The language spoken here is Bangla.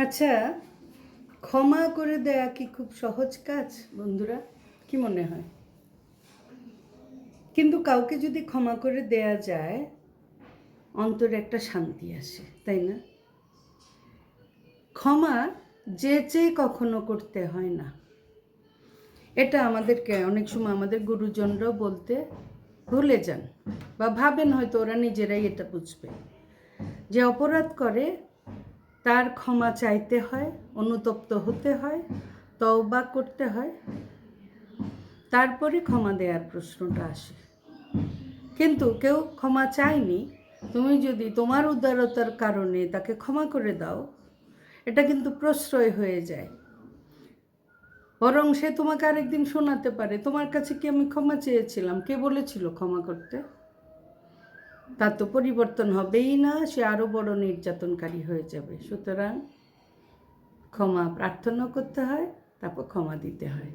আচ্ছা, ক্ষমা করে দেয়া কি খুব সহজ কাজ বন্ধুরা? কি মনে হয়? কিন্তু কাউকে যদি ক্ষমা করে দেয়া যায়, অন্তরে একটা শান্তি আসে, তাই না? ক্ষমা চেয়ে কখনো করতে হয় না। এটা আমাদেরকে অনেক সময় আমাদের গুরুজনরাও বলতে ভুলে যান বা ভাবেন হয়তো ওরা নিজেরাই এটা বুঝবে। যে অপরাধ করে তার ক্ষমা চাইতে হয়, অনুতপ্ত হতে হয়, তওবা করতে হয়, তারপরে ক্ষমা দেওয়ার প্রশ্নটা আসে। কিন্তু কেউ ক্ষমা চায়নি, তুমি যদি তোমার উদারতার কারণে তাকে ক্ষমা করে দাও, এটা কিন্তু প্রশ্রয় হয়ে যায়। বরং সে তোমাকে আরেকদিন শোনাতে পারে, তোমার কাছে কি আমি ক্ষমা চেয়েছিলাম, কে বলেছিল ক্ষমা করতে? তার তো পরিবর্তন হবেই না, সে আরও বড় নির্যাতনকারী হয়ে যাবে। সুতরাং ক্ষমা প্রার্থনা করতে হয়, তারপর ক্ষমা দিতে হয়।